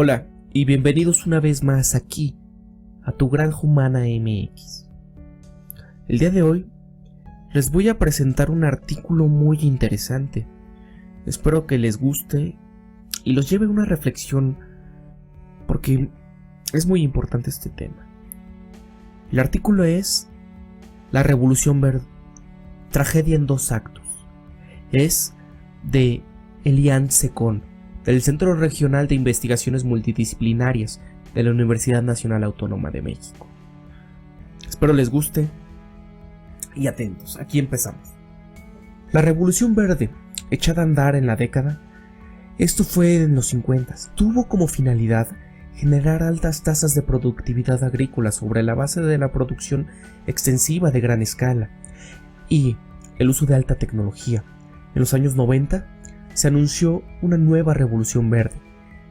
Hola y bienvenidos una vez más aquí a tu Granja Humana MX. El día de hoy les voy a presentar un artículo muy interesante. Espero que les guste y los lleve a una reflexión porque es muy importante este tema. El artículo es La Revolución Verde, tragedia en 2 actos. Es de Elian Secón, del Centro Regional de Investigaciones Multidisciplinarias de la Universidad Nacional Autónoma de México. Espero les guste y atentos, aquí empezamos. La Revolución Verde, echada a andar en la década, esto fue en los 50, tuvo como finalidad generar altas tasas de productividad agrícola sobre la base de la producción extensiva de gran escala y el uso de alta tecnología. En los años 90 se anunció una nueva revolución verde,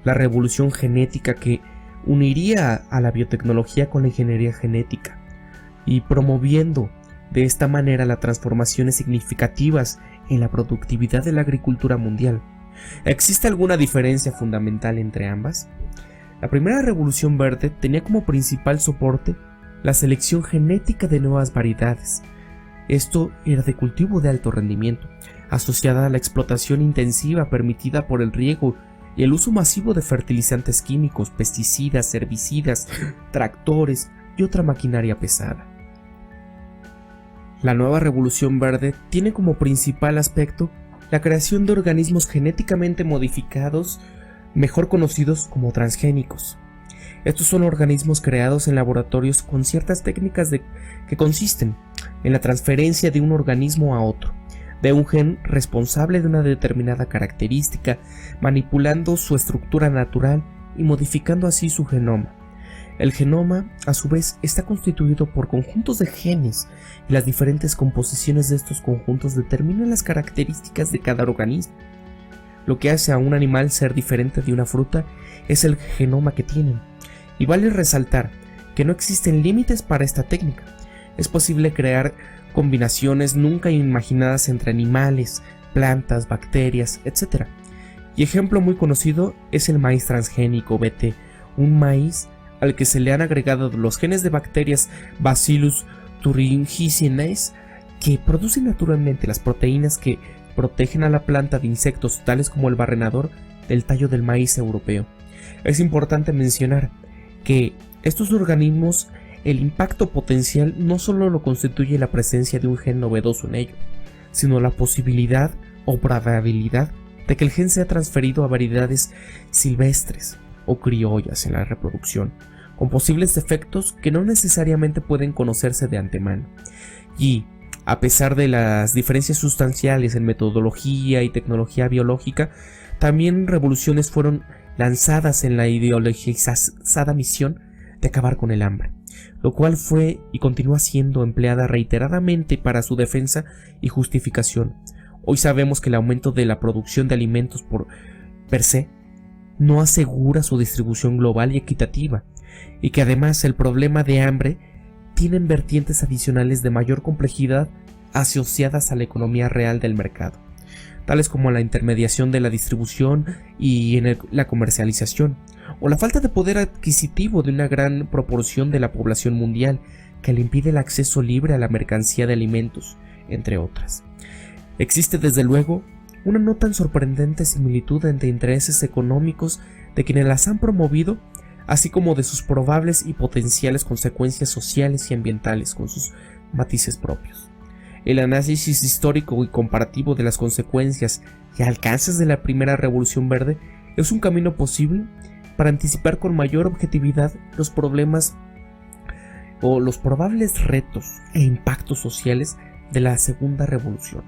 la revolución genética, que uniría a la biotecnología con la ingeniería genética y promoviendo de esta manera las transformaciones significativas en la productividad de la agricultura mundial. ¿Existe alguna diferencia fundamental entre ambas? La primera revolución verde tenía como principal soporte la selección genética de nuevas variedades. Esto era de cultivo de alto rendimiento, asociada a la explotación intensiva permitida por el riego y el uso masivo de fertilizantes químicos, pesticidas, herbicidas, tractores y otra maquinaria pesada. La nueva revolución verde tiene como principal aspecto la creación de organismos genéticamente modificados, mejor conocidos como transgénicos. Estos son organismos creados en laboratorios con ciertas técnicas que consisten en la transferencia de un organismo a otro, de un gen responsable de una determinada característica, manipulando su estructura natural y modificando así su genoma. El genoma, a su vez, está constituido por conjuntos de genes y las diferentes composiciones de estos conjuntos determinan las características de cada organismo. Lo que hace a un animal ser diferente de una fruta es el genoma que tienen. Y vale resaltar que no existen límites para esta técnica. Es posible crear combinaciones nunca imaginadas entre animales, plantas, bacterias, etc. Y ejemplo muy conocido es el maíz transgénico BT, un maíz al que se le han agregado los genes de bacterias Bacillus thuringiensis que producen naturalmente las proteínas que protegen a la planta de insectos tales como el barrenador del tallo del maíz europeo. Es importante mencionar que estos organismos, el impacto potencial no solo lo constituye la presencia de un gen novedoso en ello, sino la posibilidad o probabilidad de que el gen sea transferido a variedades silvestres o criollas en la reproducción, con posibles defectos que no necesariamente pueden conocerse de antemano. Y, a pesar de las diferencias sustanciales en metodología y tecnología biológica, también revoluciones fueron lanzadas en la ideologizada misión de acabar con el hambre, lo cual fue y continúa siendo empleada reiteradamente para su defensa y justificación. Hoy sabemos que el aumento de la producción de alimentos per se no asegura su distribución global y equitativa, y que además el problema de hambre tiene vertientes adicionales de mayor complejidad asociadas a la economía real del mercado, tales como la intermediación de la distribución y en la comercialización, o la falta de poder adquisitivo de una gran proporción de la población mundial que le impide el acceso libre a la mercancía de alimentos, entre otras. Existe desde luego una no tan sorprendente similitud entre intereses económicos de quienes las han promovido, así como de sus probables y potenciales consecuencias sociales y ambientales con sus matices propios. El análisis histórico y comparativo de las consecuencias y alcances de la primera revolución verde es un camino posible para anticipar con mayor objetividad los problemas o los probables retos e impactos sociales de la segunda revolución.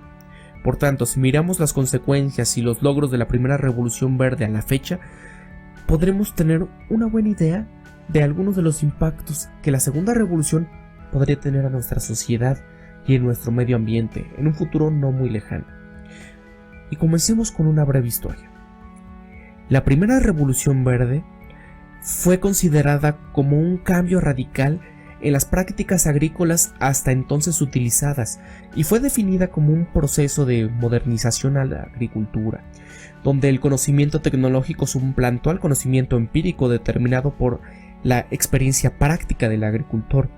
Por tanto, si miramos las consecuencias y los logros de la primera revolución verde a la fecha, podremos tener una buena idea de algunos de los impactos que la segunda revolución podría tener a nuestra sociedad y en nuestro medio ambiente en un futuro no muy lejano. Y comencemos con una breve historia. La primera revolución verde fue considerada como un cambio radical en las prácticas agrícolas hasta entonces utilizadas y fue definida como un proceso de modernización a la agricultura, donde el conocimiento tecnológico suplantó al conocimiento empírico determinado por la experiencia práctica del agricultor.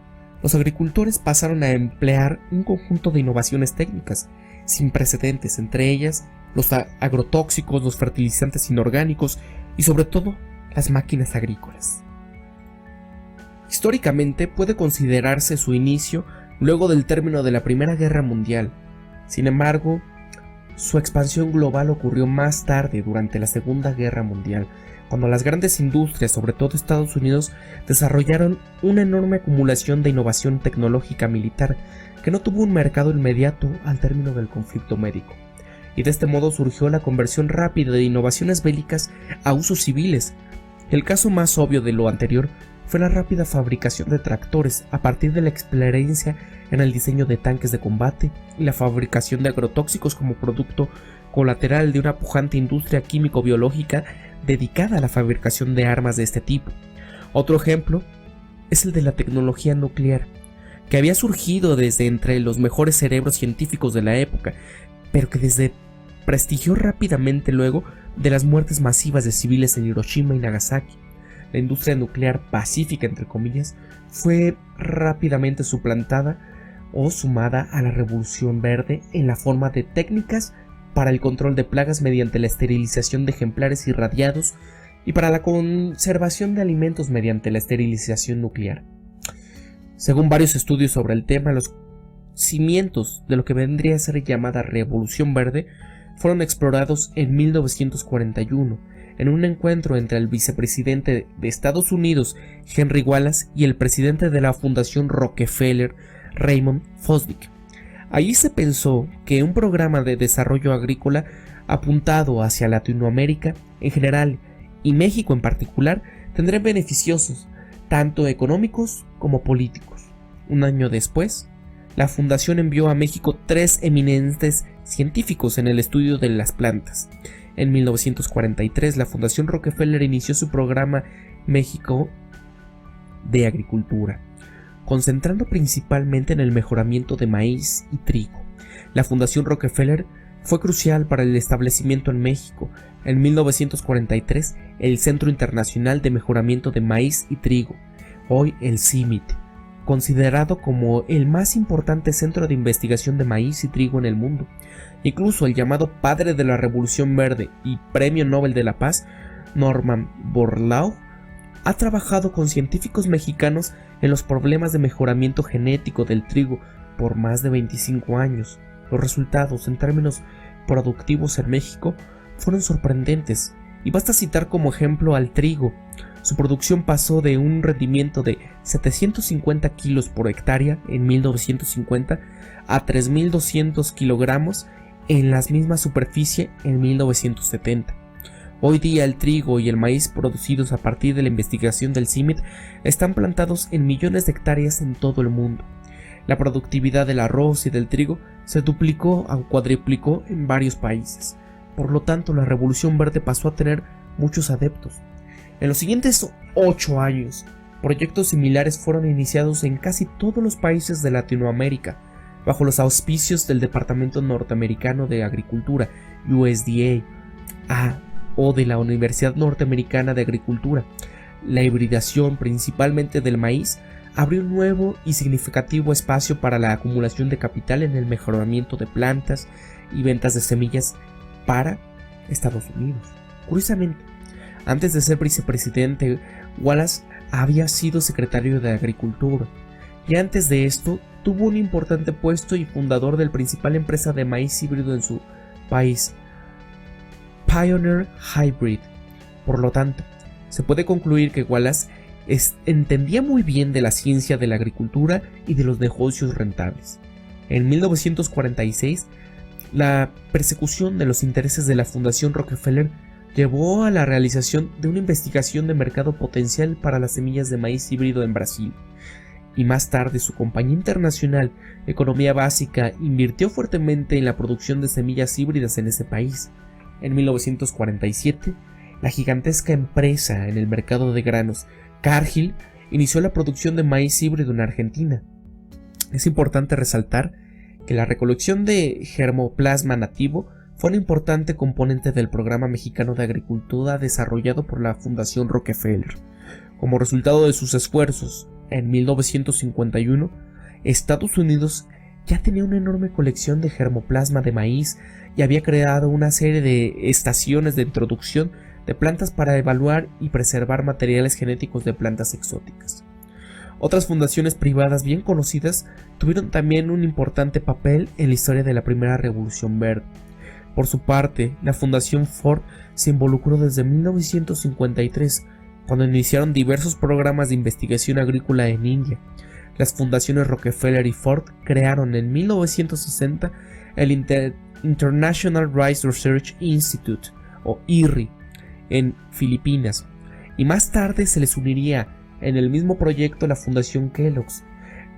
Los agricultores pasaron a emplear un conjunto de innovaciones técnicas sin precedentes, entre ellas los agrotóxicos, los fertilizantes inorgánicos y sobre todo las máquinas agrícolas. Históricamente puede considerarse su inicio luego del término de la Primera Guerra Mundial. Sin embargo, su expansión global ocurrió más tarde, durante la Segunda Guerra Mundial, cuando las grandes industrias, sobre todo Estados Unidos, desarrollaron una enorme acumulación de innovación tecnológica militar que no tuvo un mercado inmediato al término del conflicto bélico. Y de este modo surgió la conversión rápida de innovaciones bélicas a usos civiles. El caso más obvio de lo anterior fue la rápida fabricación de tractores a partir de la experiencia en el diseño de tanques de combate y la fabricación de agrotóxicos como producto colateral de una pujante industria químico-biológica dedicada a la fabricación de armas de este tipo. Otro ejemplo es el de la tecnología nuclear, que había surgido desde entre los mejores cerebros científicos de la época, pero que desprestigió rápidamente luego de las muertes masivas de civiles en Hiroshima y Nagasaki. La industria nuclear pacífica, entre comillas, fue rápidamente suplantada o sumada a la Revolución Verde en la forma de técnicas para el control de plagas mediante la esterilización de ejemplares irradiados y para la conservación de alimentos mediante la esterilización nuclear. Según varios estudios sobre el tema, los cimientos de lo que vendría a ser llamada Revolución Verde fueron explorados en 1941 en un encuentro entre el vicepresidente de Estados Unidos, Henry Wallace, y el presidente de la Fundación Rockefeller, Raymond Fosdick. Allí se pensó que un programa de desarrollo agrícola apuntado hacia Latinoamérica en general y México en particular tendría beneficiosos tanto económicos como políticos. Un año después, la fundación envió a México 3 eminentes científicos en el estudio de las plantas. En 1943, la Fundación Rockefeller inició su programa México de Agricultura, concentrando principalmente en el mejoramiento de maíz y trigo. La Fundación Rockefeller fue crucial para el establecimiento en México, en 1943, el Centro Internacional de Mejoramiento de Maíz y Trigo, hoy el CIMMYT, considerado como el más importante centro de investigación de maíz y trigo en el mundo. Incluso el llamado padre de la Revolución Verde y Premio Nobel de la Paz, Norman Borlaug, ha trabajado con científicos mexicanos en los problemas de mejoramiento genético del trigo por más de 25 años. Los resultados en términos productivos en México fueron sorprendentes, y basta citar como ejemplo al trigo. Su producción pasó de un rendimiento de 750 kilos por hectárea en 1950 a 3.200 kilogramos en la misma superficie en 1970. Hoy día el trigo y el maíz producidos a partir de la investigación del CIMMYT están plantados en millones de hectáreas en todo el mundo. La productividad del arroz y del trigo se duplicó o cuadruplicó en varios países. Por lo tanto, la Revolución Verde pasó a tener muchos adeptos. En los siguientes 8 años, proyectos similares fueron iniciados en casi todos los países de Latinoamérica, bajo los auspicios del Departamento Norteamericano de Agricultura, USDA, o de la Universidad Norteamericana de Agricultura. La hibridación, principalmente del maíz, abrió un nuevo y significativo espacio para la acumulación de capital en el mejoramiento de plantas y ventas de semillas para Estados Unidos. Curiosamente, antes de ser vicepresidente, Wallace había sido secretario de Agricultura, y antes de esto tuvo un importante puesto y fundador de la principal empresa de maíz híbrido en su país, Pioneer Hybrid. Por lo tanto, se puede concluir que Wallace entendía muy bien de la ciencia de la agricultura y de los negocios rentables. En 1946, la persecución de los intereses de la Fundación Rockefeller llevó a la realización de una investigación de mercado potencial para las semillas de maíz híbrido en Brasil, y más tarde su compañía internacional Economía Básica invirtió fuertemente en la producción de semillas híbridas en ese país. En 1947, la gigantesca empresa en el mercado de granos Cargill inició la producción de maíz híbrido en Argentina. Es importante resaltar que la recolección de germoplasma nativo fue un importante componente del programa mexicano de agricultura desarrollado por la Fundación Rockefeller. Como resultado de sus esfuerzos, en 1951, Estados Unidos ya tenía una enorme colección de germoplasma de maíz y había creado una serie de estaciones de introducción de plantas para evaluar y preservar materiales genéticos de plantas exóticas. Otras fundaciones privadas bien conocidas tuvieron también un importante papel en la historia de la primera revolución verde. Por su parte, la Fundación Ford se involucró desde 1953, cuando iniciaron diversos programas de investigación agrícola en India. Las fundaciones Rockefeller y Ford crearon en 1960 el International Rice Research Institute, o IRRI, en Filipinas, y más tarde se les uniría en el mismo proyecto la Fundación Kellogg's.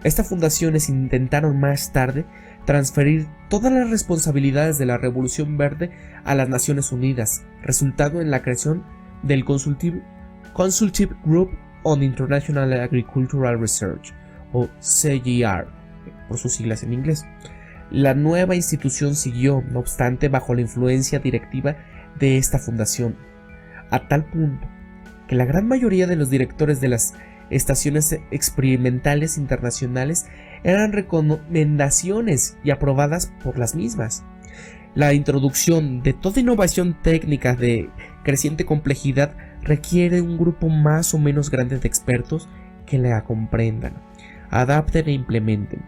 Estas fundaciones intentaron más tarde transferir todas las responsabilidades de la Revolución Verde a las Naciones Unidas, resultando en la creación del Consultative Group on International Agricultural Research, o CGR, por sus siglas en inglés. La nueva institución siguió, no obstante, bajo la influencia directiva de esta fundación, a tal punto que la gran mayoría de los directores de las estaciones experimentales internacionales eran recomendaciones y aprobadas por las mismas. La introducción de toda innovación técnica de creciente complejidad requiere un grupo más o menos grande de expertos que la comprendan, adapten e implementen.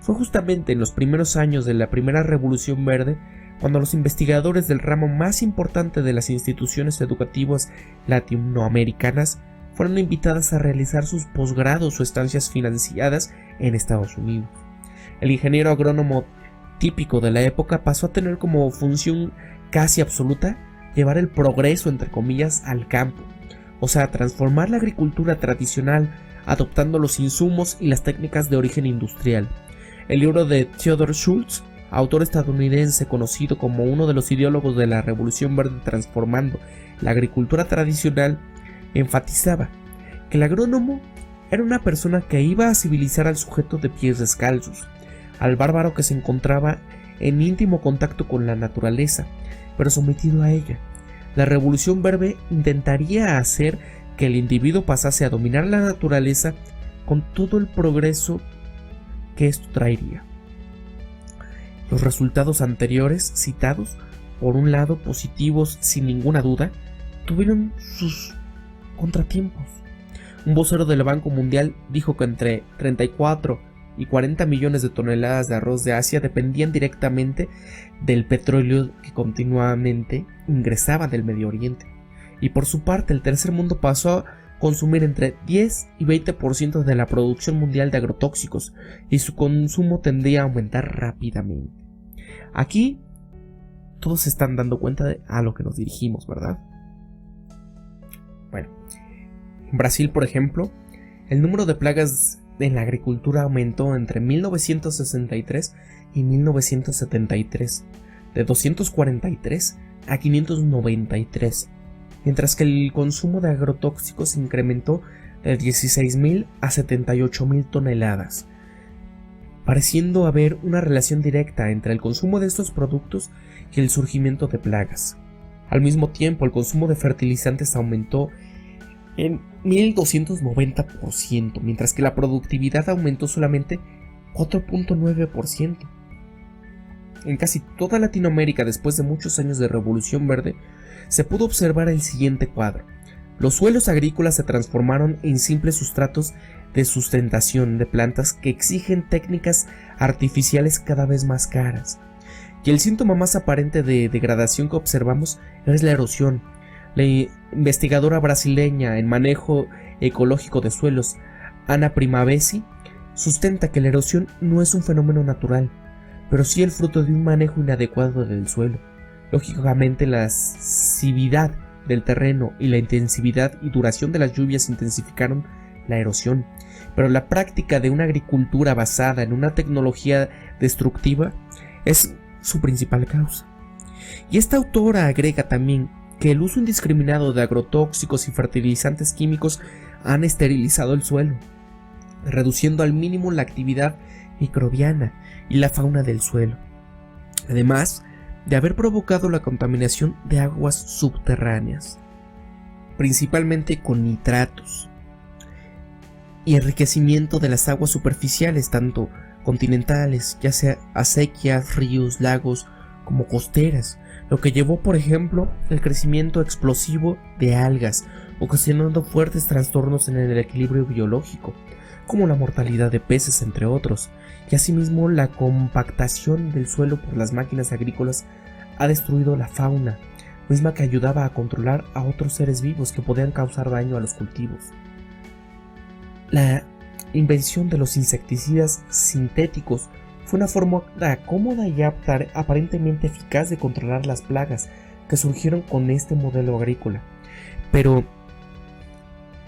Fue justamente en los primeros años de la primera Revolución Verde cuando los investigadores del ramo más importante de las instituciones educativas latinoamericanas fueron invitadas a realizar sus posgrados o estancias financiadas en Estados Unidos. El ingeniero agrónomo típico de la época pasó a tener como función casi absoluta llevar el progreso, entre comillas, al campo, o sea, transformar la agricultura tradicional adoptando los insumos y las técnicas de origen industrial. El libro de Theodore Schultz, autor estadounidense conocido como uno de los ideólogos de la Revolución Verde transformando la agricultura tradicional, enfatizaba que el agrónomo era una persona que iba a civilizar al sujeto de pies descalzos, al bárbaro que se encontraba en íntimo contacto con la naturaleza, pero sometido a ella. La Revolución Verde intentaría hacer que el individuo pasase a dominar la naturaleza con todo el progreso que esto traería. Los resultados anteriores citados, por un lado positivos sin ninguna duda, tuvieron sus contratiempos. Un vocero del Banco Mundial dijo que entre 34 y 40 millones de toneladas de arroz de Asia dependían directamente del petróleo que continuamente ingresaba del Medio Oriente. Y por su parte, el tercer mundo pasó a consumir entre 10 y 20% de la producción mundial de agrotóxicos y su consumo tendría a aumentar rápidamente. Aquí todos se están dando cuenta de a lo que nos dirigimos, ¿verdad? Bueno, en Brasil, por ejemplo, el número de plagas en la agricultura aumentó entre 1963 y 1973, de 243 a 593, mientras que el consumo de agrotóxicos se incrementó de 16.000 a 78.000 toneladas, pareciendo haber una relación directa entre el consumo de estos productos y el surgimiento de plagas. Al mismo tiempo, el consumo de fertilizantes aumentó en 1.290%, mientras que la productividad aumentó solamente 4.9%. En casi toda Latinoamérica, después de muchos años de Revolución Verde, se pudo observar el siguiente cuadro. Los suelos agrícolas se transformaron en simples sustratos de sustentación de plantas que exigen técnicas artificiales cada vez más caras. Y el síntoma más aparente de degradación que observamos es la erosión. La investigadora brasileña en manejo ecológico de suelos, Ana Primavesi, sustenta que la erosión no es un fenómeno natural, pero sí el fruto de un manejo inadecuado del suelo. Lógicamente, la acidicidad del terreno y la intensividad y duración de las lluvias intensificaron la erosión, pero la práctica de una agricultura basada en una tecnología destructiva es su principal causa. Y esta autora agrega también que el uso indiscriminado de agrotóxicos y fertilizantes químicos han esterilizado el suelo, reduciendo al mínimo la actividad microbiana y la fauna del suelo, además de haber provocado la contaminación de aguas subterráneas, principalmente con nitratos, y enriquecimiento de las aguas superficiales, tanto continentales, ya sea acequias, ríos, lagos, como costeras, lo que llevó, por ejemplo, el crecimiento explosivo de algas, ocasionando fuertes trastornos en el equilibrio biológico, como la mortalidad de peces, entre otros, y asimismo la compactación del suelo por las máquinas agrícolas ha destruido la fauna, misma que ayudaba a controlar a otros seres vivos que podían causar daño a los cultivos. La invención de los insecticidas sintéticos fue una forma cómoda y aparentemente eficaz de controlar las plagas que surgieron con este modelo agrícola, pero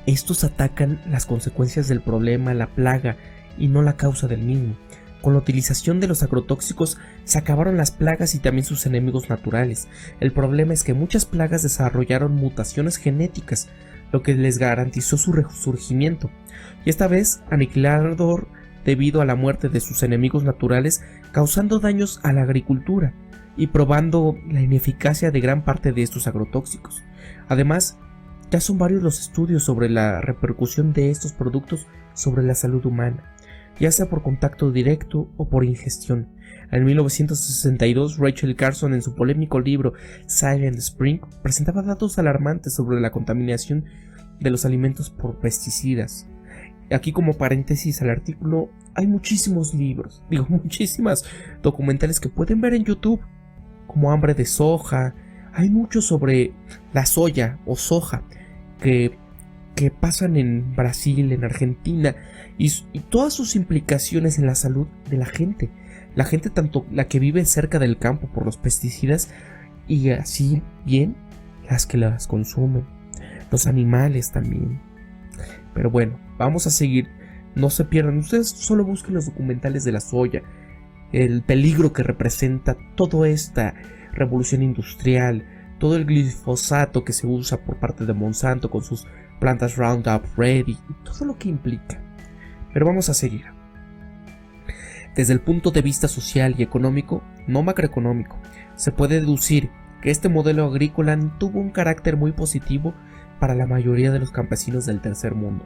estos atacan las consecuencias del problema, la plaga, y no la causa del mismo. Con la utilización de los agrotóxicos se acabaron las plagas y también sus enemigos naturales. El problema es que muchas plagas desarrollaron mutaciones genéticas, lo que les garantizó su resurgimiento, y esta vez aniquilador debido a la muerte de sus enemigos naturales, causando daños a la agricultura y probando la ineficacia de gran parte de estos agrotóxicos. Además, ya son varios los estudios sobre la repercusión de estos productos sobre la salud humana, ya sea por contacto directo o por ingestión. En 1962, Rachel Carson, en su polémico libro Silent Spring, presentaba datos alarmantes sobre la contaminación de los alimentos por pesticidas. Aquí, como paréntesis al artículo, hay muchísimos libros, muchísimas documentales que pueden ver en YouTube, como Hambre de Soja. Hay mucho sobre la soya o soja que pasan en Brasil, en Argentina, y todas sus implicaciones en la salud de la gente. La gente, tanto la que vive cerca del campo por los pesticidas, y así bien las que las consumen, los animales también. Pero bueno, vamos a seguir. No se pierdan, ustedes solo busquen los documentales de la soya, el peligro que representa toda esta revolución industrial, todo el glifosato que se usa por parte de Monsanto con sus plantas Roundup Ready, y todo lo que implica. Pero vamos a seguir. Desde el punto de vista social y económico, no macroeconómico, se puede deducir que este modelo agrícola tuvo un carácter muy positivo para la mayoría de los campesinos del tercer mundo.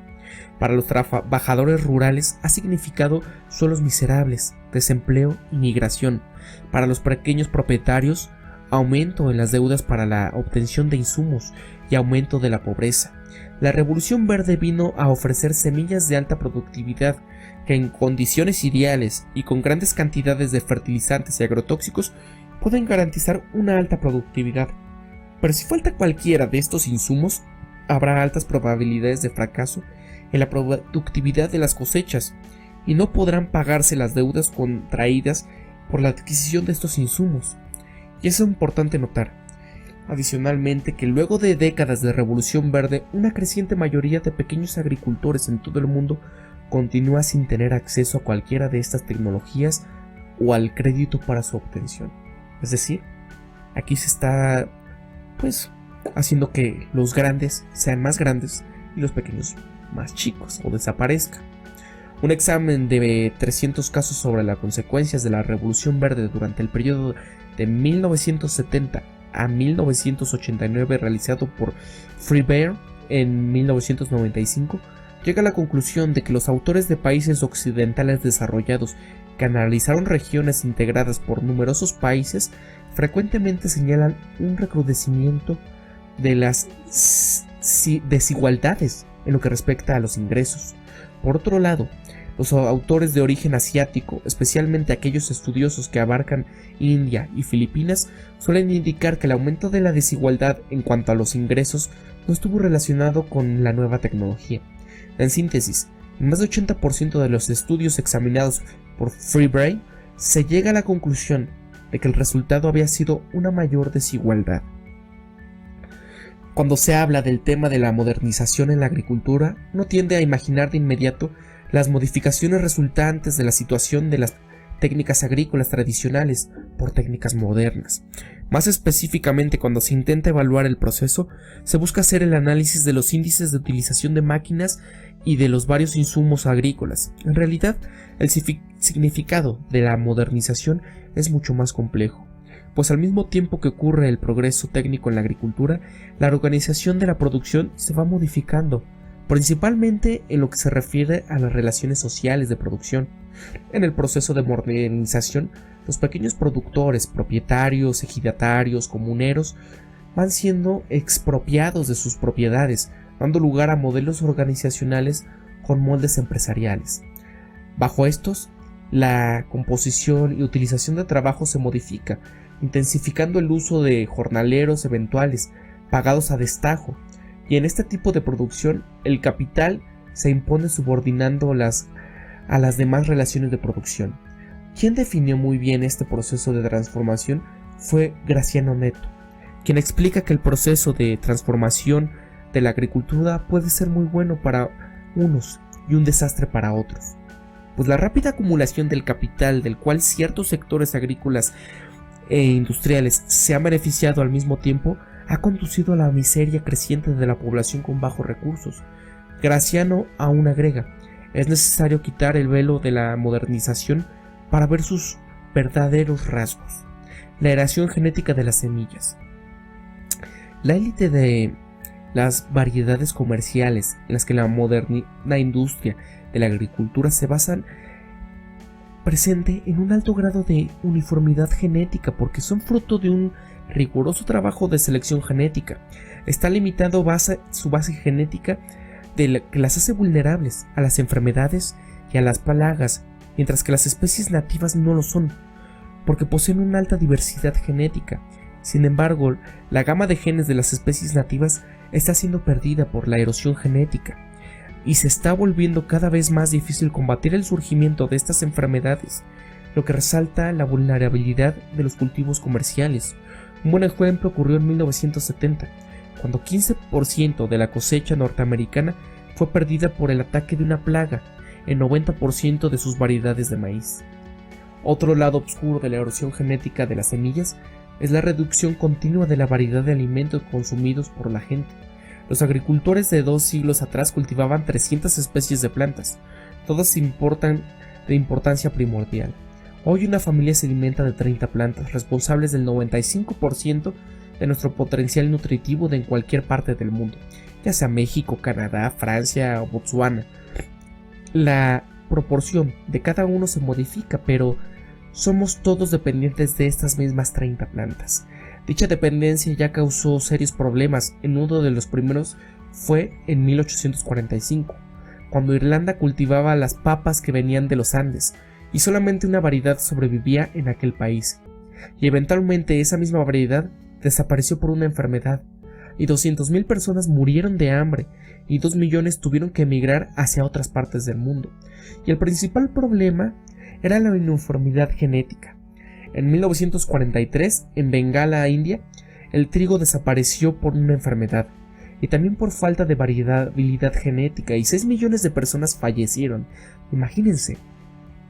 Para los trabajadores rurales ha significado suelos miserables, desempleo y migración. Para los pequeños propietarios, aumento en las deudas para la obtención de insumos y aumento de la pobreza. La Revolución Verde vino a ofrecer semillas de alta productividad que en condiciones ideales y con grandes cantidades de fertilizantes y agrotóxicos pueden garantizar una alta productividad. Pero si falta cualquiera de estos insumos, habrá altas probabilidades de fracaso en la productividad de las cosechas y no podrán pagarse las deudas contraídas por la adquisición de estos insumos. Y es importante notar, adicionalmente, que luego de décadas de Revolución Verde, una creciente mayoría de pequeños agricultores en todo el mundo continúa sin tener acceso a cualquiera de estas tecnologías o al crédito para su obtención. Es decir, aquí se está, haciendo que los grandes sean más grandes y los pequeños más chicos o desaparezcan. Un examen de 300 casos sobre las consecuencias de la Revolución Verde durante el periodo de 1970 a 1989 realizado por Freebear en 1995 llega a la conclusión de que los autores de países occidentales desarrollados que analizaron regiones integradas por numerosos países frecuentemente señalan un recrudecimiento de las desigualdades en lo que respecta a los ingresos. Por otro lado, los autores de origen asiático, especialmente aquellos estudiosos que abarcan India y Filipinas, suelen indicar que el aumento de la desigualdad en cuanto a los ingresos no estuvo relacionado con la nueva tecnología. En síntesis, en más de 80% de los estudios examinados por Freebrain se llega a la conclusión de que el resultado había sido una mayor desigualdad. Cuando se habla del tema de la modernización en la agricultura, uno tiende a imaginar de inmediato las modificaciones resultantes de la situación de las técnicas agrícolas tradicionales por técnicas modernas. Más específicamente, cuando se intenta evaluar el proceso, se busca hacer el análisis de los índices de utilización de máquinas y de los varios insumos agrícolas. En realidad, el significado de la modernización es mucho más complejo, pues al mismo tiempo que ocurre el progreso técnico en la agricultura, la organización de la producción se va modificando, principalmente en lo que se refiere a las relaciones sociales de producción. En el proceso de modernización, los pequeños productores, propietarios, ejidatarios, comuneros, van siendo expropiados de sus propiedades, dando lugar a modelos organizacionales con moldes empresariales. Bajo estos, la composición y utilización de trabajo se modifica, intensificando el uso de jornaleros eventuales, pagados a destajo, y en este tipo de producción el capital se impone subordinando a las demás relaciones de producción. Quien definió muy bien este proceso de transformación fue Graciano Neto, quien explica que el proceso de transformación de la agricultura puede ser muy bueno para unos y un desastre para otros, pues la rápida acumulación del capital del cual ciertos sectores agrícolas e industriales se han beneficiado al mismo tiempo ha conducido a la miseria creciente de la población con bajos recursos. Graciano aún agrega: es necesario quitar el velo de la modernización para ver sus verdaderos rasgos. La heredación genética de las semillas. La élite de las variedades comerciales en las que la moderna industria de la agricultura se basan presente en un alto grado de uniformidad genética porque son fruto de un riguroso trabajo de selección genética. Está limitado su base genética que las hace vulnerables a las enfermedades y a las plagas, mientras que las especies nativas no lo son, porque poseen una alta diversidad genética. Sin embargo, la gama de genes de las especies nativas está siendo perdida por la erosión genética, y se está volviendo cada vez más difícil combatir el surgimiento de estas enfermedades, lo que resalta la vulnerabilidad de los cultivos comerciales. Un buen ejemplo ocurrió en 1970, cuando 15% de la cosecha norteamericana fue perdida por el ataque de una plaga en 90% de sus variedades de maíz. Otro lado oscuro de la erosión genética de las semillas es la reducción continua de la variedad de alimentos consumidos por la gente. Los agricultores de 2 siglos atrás cultivaban 300 especies de plantas, todas de importancia primordial. Hoy una familia se alimenta de 30 plantas, responsables del 95% de nuestro potencial nutritivo en cualquier parte del mundo, ya sea México, Canadá, Francia o Botsuana. La proporción de cada uno se modifica, pero somos todos dependientes de estas mismas 30 plantas. Dicha dependencia ya causó serios problemas. En uno de los primeros fue en 1845, cuando Irlanda cultivaba las papas que venían de los Andes, y solamente una variedad sobrevivía en aquel país. Y eventualmente esa misma variedad desapareció por una enfermedad, y 200,000 personas murieron de hambre, y 2 millones tuvieron que emigrar hacia otras partes del mundo. Y el principal problema era la uniformidad genética. En 1943, en Bengala, India, el trigo desapareció por una enfermedad, y también por falta de variabilidad genética, y 6 millones de personas fallecieron. Imagínense,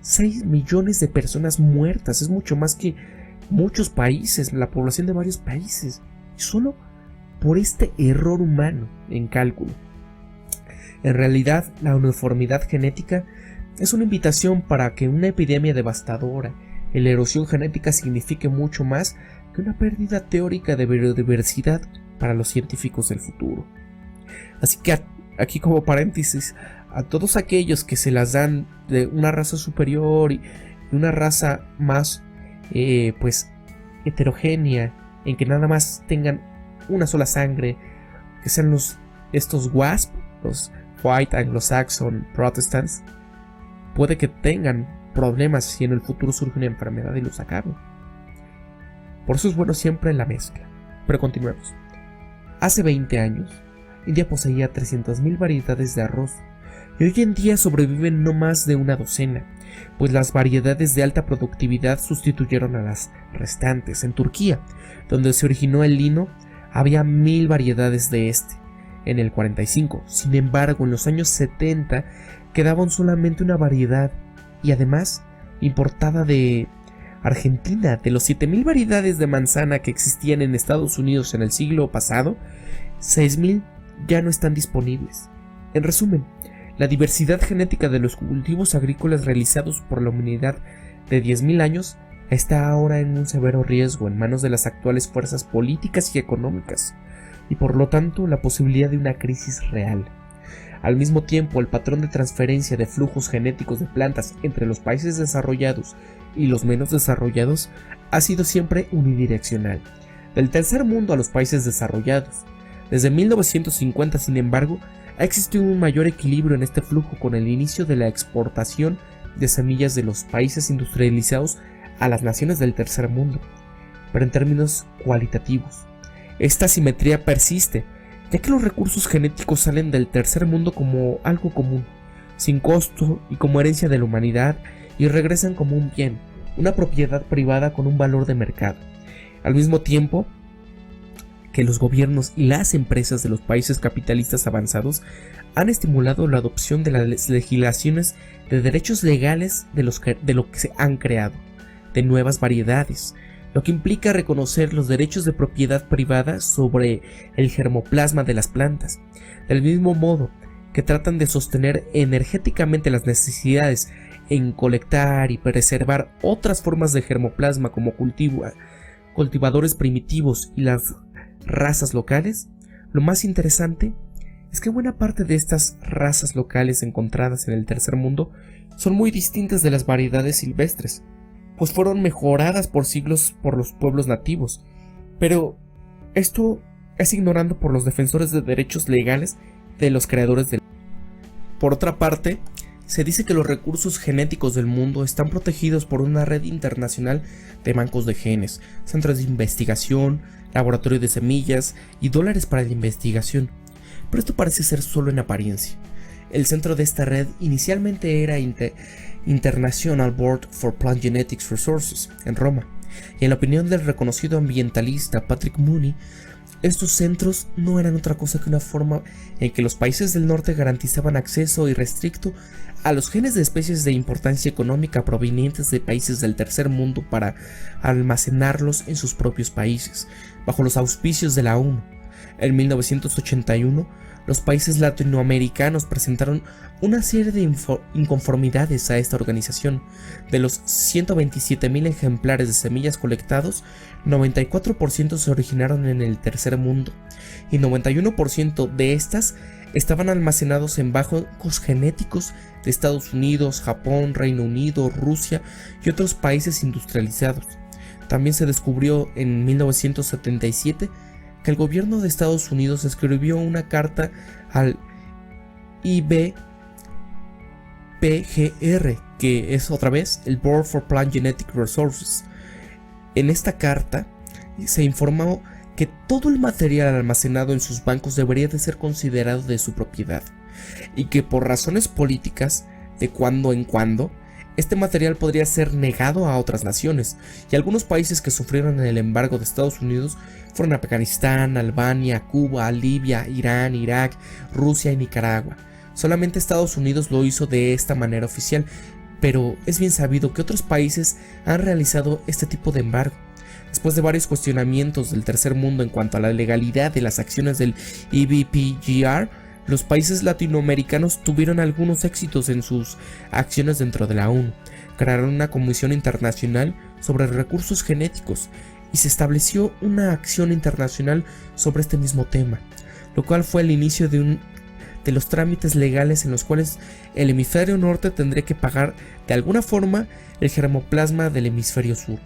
6 millones de personas muertas, es mucho más que muchos países, la población de varios países, solo por este error humano en cálculo. En realidad, la uniformidad genética es una invitación para que una epidemia devastadora en la erosión genética signifique mucho más que una pérdida teórica de biodiversidad para los científicos del futuro. Así que aquí, como paréntesis, a todos aquellos que se las dan de una raza superior y una raza más heterogénea, en que nada más tengan una sola sangre, que sean estos WASP, los White Anglo-Saxon Protestants, puede que tengan problemas si en el futuro surge una enfermedad y los acaben. Por eso es bueno siempre la mezcla. Pero continuemos. Hace 20 años, India poseía 300,000 variedades de arroz, y hoy en día sobreviven no más de una docena, pues las variedades de alta productividad sustituyeron a las restantes. En Turquía, donde se originó el lino, había 1000 variedades de este en el 45. Sin embargo, en los años 70 quedaban solamente una variedad, y además importada de Argentina, de los 7.000 variedades de manzana que existían en Estados Unidos en el siglo pasado, 6.000 ya no están disponibles. En resumen, la diversidad genética de los cultivos agrícolas realizados por la humanidad de 10.000 años está ahora en un severo riesgo en manos de las actuales fuerzas políticas y económicas, y por lo tanto la posibilidad de una crisis real. Al mismo tiempo, el patrón de transferencia de flujos genéticos de plantas entre los países desarrollados y los menos desarrollados ha sido siempre unidireccional, del tercer mundo a los países desarrollados. Desde 1950, sin embargo, ha existido un mayor equilibrio en este flujo con el inicio de la exportación de semillas de los países industrializados a las naciones del tercer mundo, pero en términos cualitativos. Esta asimetría persiste, ya que los recursos genéticos salen del tercer mundo como algo común, sin costo y como herencia de la humanidad, y regresan como un bien, una propiedad privada con un valor de mercado. Al mismo tiempo que los gobiernos y las empresas de los países capitalistas avanzados han estimulado la adopción de las legislaciones de derechos legales de lo que se han creado, de nuevas variedades, lo que implica reconocer los derechos de propiedad privada sobre el germoplasma de las plantas, del mismo modo que tratan de sostener energéticamente las necesidades en colectar y preservar otras formas de germoplasma como cultivadores primitivos y las razas locales. Lo más interesante es que buena parte de estas razas locales encontradas en el tercer mundo son muy distintas de las variedades silvestres, pues fueron mejoradas por siglos por los pueblos nativos, pero esto es ignorado por los defensores de derechos legales de los creadores del. Por otra parte, se dice que los recursos genéticos del mundo están protegidos por una red internacional de bancos de genes, centros de investigación, laboratorios de semillas y dólares para la investigación, pero esto parece ser solo en apariencia. El centro de esta red inicialmente era International Board for Plant Genetics Resources, en Roma, y en la opinión del reconocido ambientalista Patrick Mooney, estos centros no eran otra cosa que una forma en que los países del norte garantizaban acceso irrestricto a los genes de especies de importancia económica provenientes de países del tercer mundo para almacenarlos en sus propios países, bajo los auspicios de la ONU. En 1981, los países latinoamericanos presentaron una serie de inconformidades a esta organización. De los 127.000 ejemplares de semillas colectados, 94% se originaron en el tercer mundo, y 91% de estas estaban almacenados en bancos genéticos de Estados Unidos, Japón, Reino Unido, Rusia y otros países industrializados. También se descubrió en 1977 que el gobierno de Estados Unidos escribió una carta al IBPGR, que es otra vez el Board for Plant Genetic Resources. En esta carta se informó que todo el material almacenado en sus bancos debería de ser considerado de su propiedad, y que por razones políticas, de cuando en cuando, este material podría ser negado a otras naciones, y algunos países que sufrieron el embargo de Estados Unidos fueron Afganistán, Albania, Cuba, Libia, Irán, Irak, Rusia y Nicaragua. Solamente Estados Unidos lo hizo de esta manera oficial, pero es bien sabido que otros países han realizado este tipo de embargo. Después de varios cuestionamientos del tercer mundo en cuanto a la legalidad de las acciones del IBPGR, los países latinoamericanos tuvieron algunos éxitos en sus acciones dentro de la ONU. Crearon una comisión internacional sobre recursos genéticos y se estableció una acción internacional sobre este mismo tema, lo cual fue el inicio de los trámites legales en los cuales el hemisferio norte tendría que pagar de alguna forma el germoplasma del hemisferio sur.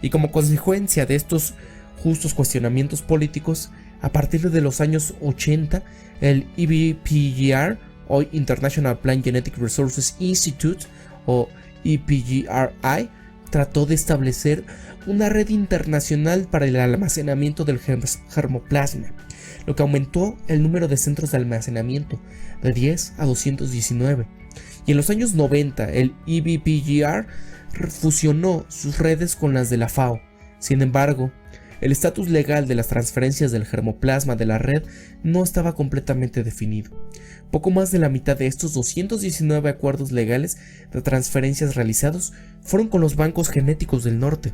Y como consecuencia de estos justos cuestionamientos políticos, a partir de los años 80, el IBPGR, o International Plant Genetic Resources Institute, o IPGRI, trató de establecer una red internacional para el almacenamiento del germoplasma, lo que aumentó el número de centros de almacenamiento de 10 a 219. Y en los años 90, el IBPGR fusionó sus redes con las de la FAO. Sin embargo, el estatus legal de las transferencias del germoplasma de la red no estaba completamente definido. Poco más de la mitad de estos 219 acuerdos legales de transferencias realizados fueron con los bancos genéticos del norte.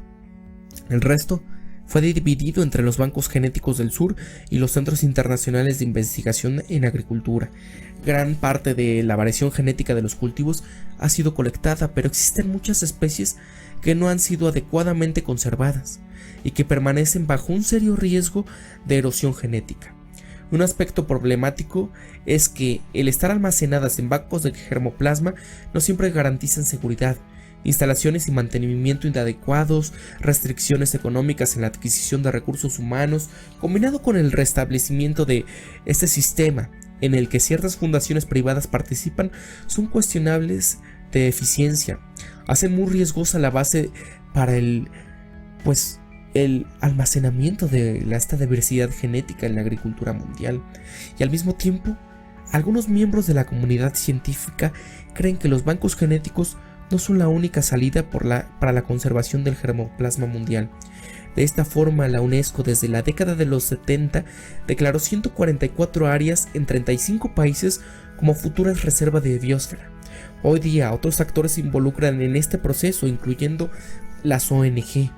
El resto fue dividido entre los bancos genéticos del sur y los centros internacionales de investigación en agricultura. Gran parte de la variación genética de los cultivos ha sido colectada, pero existen muchas especies que no han sido adecuadamente conservadas y que permanecen bajo un serio riesgo de erosión genética. Un aspecto problemático es que el estar almacenadas en bancos de germoplasma no siempre garantizan seguridad. Instalaciones y mantenimiento inadecuados, restricciones económicas en la adquisición de recursos humanos, combinado con el restablecimiento de este sistema en el que ciertas fundaciones privadas participan, son cuestionables de eficiencia. Hacen muy riesgosa la base para el almacenamiento de esta diversidad genética en la agricultura mundial. Y al mismo tiempo, algunos miembros de la comunidad científica creen que los bancos genéticos no son la única salida para la conservación del germoplasma mundial. De esta forma, la UNESCO desde la década de los 70 declaró 144 áreas en 35 países como futuras reservas de biosfera. Hoy día, otros actores se involucran en este proceso, incluyendo las ONG,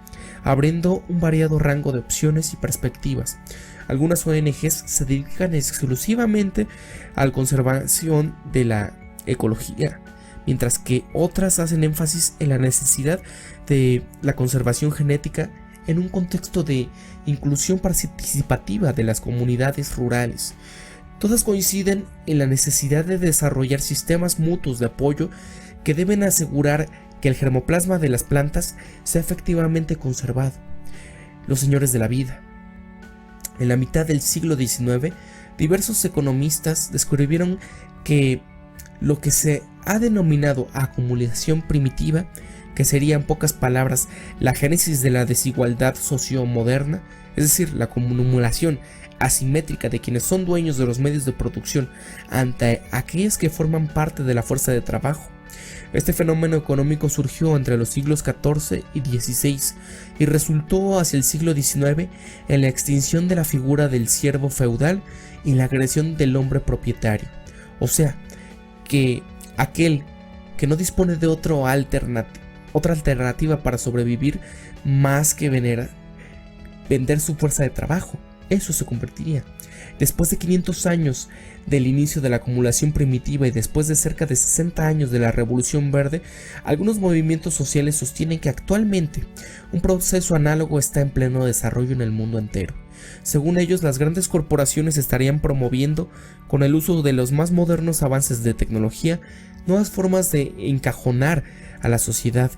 abriendo un variado rango de opciones y perspectivas. Algunas ONGs se dedican exclusivamente a la conservación de la ecología, mientras que otras hacen énfasis en la necesidad de la conservación genética en un contexto de inclusión participativa de las comunidades rurales. Todas coinciden en la necesidad de desarrollar sistemas mutuos de apoyo que deben asegurar que el germoplasma de las plantas sea efectivamente conservado. Los señores de la vida. En la mitad del siglo XIX, diversos economistas descubrieron que lo que se ha denominado acumulación primitiva, que sería en pocas palabras la génesis de la desigualdad sociomoderna, es decir, la acumulación asimétrica de quienes son dueños de los medios de producción ante aquellos que forman parte de la fuerza de trabajo. Este fenómeno económico surgió entre los siglos XIV y XVI y resultó hacia el siglo XIX en la extinción de la figura del siervo feudal y la creación del hombre propietario, o sea, que aquel que no dispone de otra alternativa para sobrevivir más que vender su fuerza de trabajo. Eso se convertiría. Después de 500 años del inicio de la acumulación primitiva y después de cerca de 60 años de la Revolución Verde, algunos movimientos sociales sostienen que actualmente un proceso análogo está en pleno desarrollo en el mundo entero. Según ellos, las grandes corporaciones estarían promoviendo, con el uso de los más modernos avances de tecnología, nuevas formas de encajonar a la sociedad.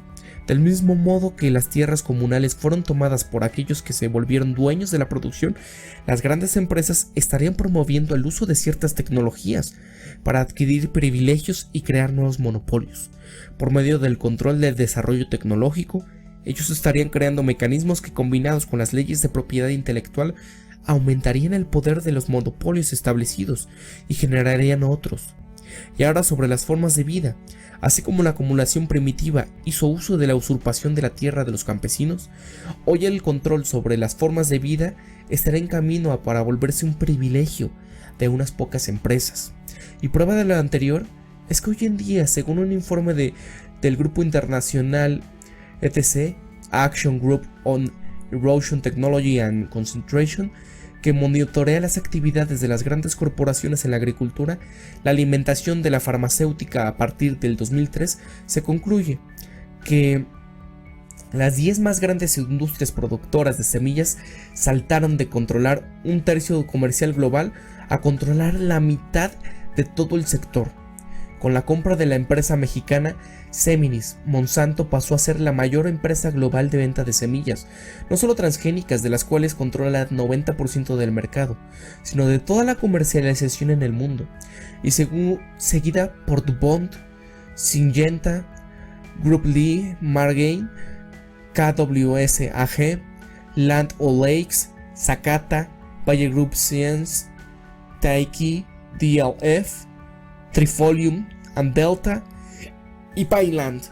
Del mismo modo que las tierras comunales fueron tomadas por aquellos que se volvieron dueños de la producción, las grandes empresas estarían promoviendo el uso de ciertas tecnologías para adquirir privilegios y crear nuevos monopolios. Por medio del control del desarrollo tecnológico, ellos estarían creando mecanismos que, combinados con las leyes de propiedad intelectual, aumentarían el poder de los monopolios establecidos y generarían otros. Y ahora, sobre las formas de vida. Así como la acumulación primitiva hizo uso de la usurpación de la tierra de los campesinos, hoy el control sobre las formas de vida estará en camino para volverse un privilegio de unas pocas empresas. Y prueba de lo anterior es que hoy en día, según un informe del grupo internacional ETC, Action Group on Erosion Technology and Concentration, que monitorea las actividades de las grandes corporaciones en la agricultura, la alimentación de la farmacéutica a partir del 2003, se concluye que las 10 más grandes industrias productoras de semillas saltaron de controlar un tercio comercial global a controlar la mitad de todo el sector. Con la compra de la empresa mexicana Seminis, Monsanto pasó a ser la mayor empresa global de venta de semillas, no solo transgénicas, de las cuales controla el 90% del mercado, sino de toda la comercialización en el mundo, y seguida por DuPont, Syngenta, Group Lee, Margain, KWS AG, Land O'Lakes, Sakata, Bayer Group Science, Taiki, DLF, Trifolium, Delta y Pyland.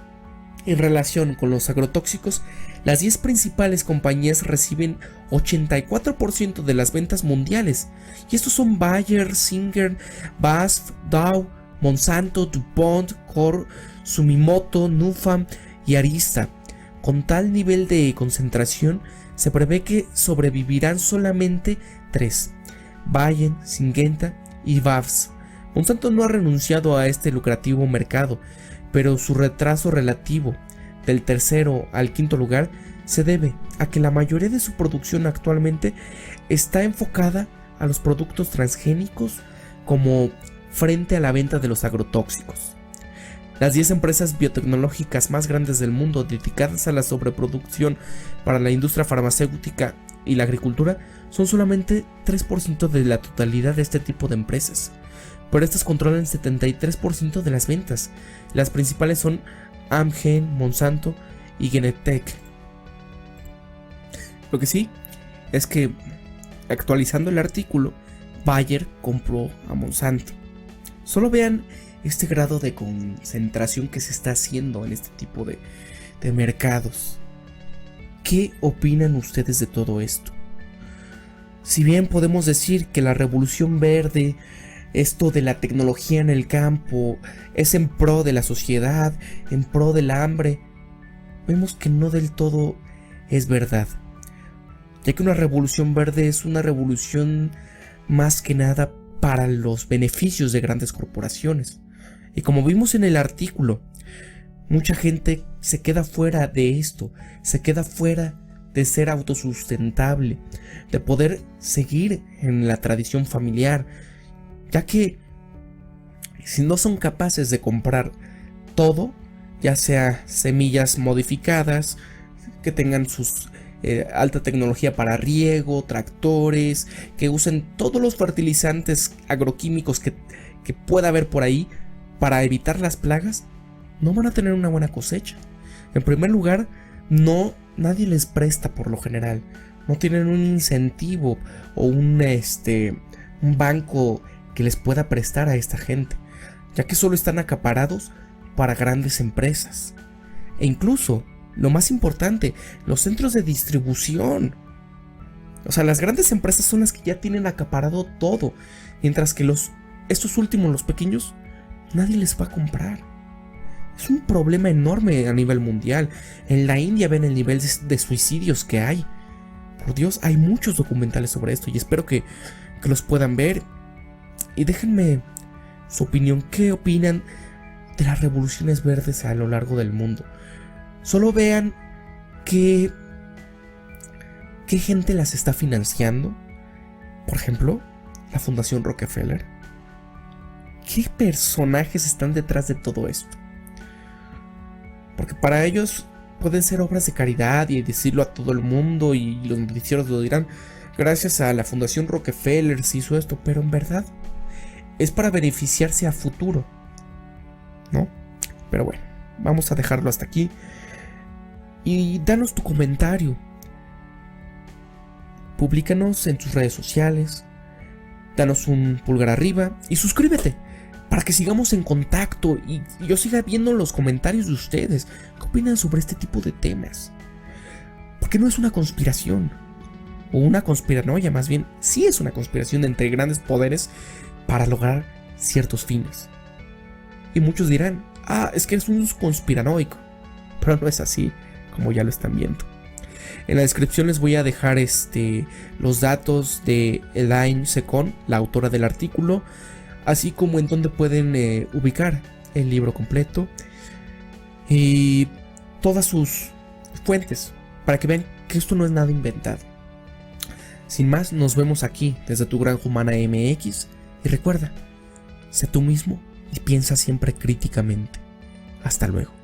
En relación con los agrotóxicos, las 10 principales compañías reciben 84% de las ventas mundiales, y estos son Bayer, Singer, BASF, Dow, Monsanto, DuPont, Kor, Sumitomo, Nufarm y Arista. Con tal nivel de concentración, se prevé que sobrevivirán solamente 3, Bayer, Syngenta y BASF. Monsanto no ha renunciado a este lucrativo mercado, pero su retraso relativo del tercero al quinto lugar se debe a que la mayoría de su producción actualmente está enfocada a los productos transgénicos como frente a la venta de los agrotóxicos. Las 10 empresas biotecnológicas más grandes del mundo dedicadas a la sobreproducción para la industria farmacéutica y la agricultura son solamente 3% de la totalidad de este tipo de empresas, pero estas controlan el 73% de las ventas. Las principales son Amgen, Monsanto y Genentech. Lo que sí es que, actualizando el artículo, Bayer compró a Monsanto. Solo vean este grado de concentración que se está haciendo en este tipo de mercados. ¿Qué opinan ustedes de todo esto? Si bien podemos decir que la revolución verde, esto de la tecnología en el campo, es en pro de la sociedad, en pro del hambre, vemos que no del todo es verdad, ya que una revolución verde es una revolución más que nada para los beneficios de grandes corporaciones. Y como vimos en el artículo, mucha gente se queda fuera de esto, se queda fuera de ser autosustentable, de poder seguir en la tradición familiar, ya que si no son capaces de comprar todo, ya sea semillas modificadas, que tengan sus alta tecnología para riego, tractores, que usen todos los fertilizantes agroquímicos que pueda haber por ahí para evitar las plagas, no van a tener una buena cosecha. En primer lugar, nadie les presta por lo general, no tienen un incentivo o un banco que les pueda prestar a esta gente, ya que solo están acaparados para grandes empresas. E incluso, lo más importante, los centros de distribución. O sea, las grandes empresas son las que ya tienen acaparado todo, mientras que estos últimos, los pequeños, nadie les va a comprar. Es un problema enorme a nivel mundial. En la India ven el nivel de suicidios que hay. Por Dios, hay muchos documentales sobre esto y espero que los puedan ver. Y déjenme su opinión. ¿Qué opinan de las revoluciones verdes a lo largo del mundo? Solo vean qué gente las está financiando. Por ejemplo, la Fundación Rockefeller. ¿Qué personajes están detrás de todo esto? Porque para ellos pueden ser obras de caridad y decirlo a todo el mundo y los noticieros lo dirán. Gracias a la Fundación Rockefeller se hizo esto, pero en verdad es para beneficiarse a futuro, ¿no? Pero bueno, vamos a dejarlo hasta aquí. Y danos tu comentario. Públicanos en tus redes sociales. Danos un pulgar arriba y suscríbete para que sigamos en contacto y yo siga viendo los comentarios de ustedes. ¿Qué opinan sobre este tipo de temas? Porque no es una conspiración o una conspiranoia, más bien sí es una conspiración entre grandes poderes para lograr ciertos fines. Y muchos dirán, es que es un conspiranoico, pero no es así, como ya lo están viendo. En la descripción les voy a dejar los datos de Elaine Secon, la autora del artículo, así como en donde pueden ubicar el libro completo y todas sus fuentes, para que vean que esto no es nada inventado. Sin más, nos vemos aquí desde Tu Granja Humana MX y recuerda, sé tú mismo y piensa siempre críticamente. Hasta luego.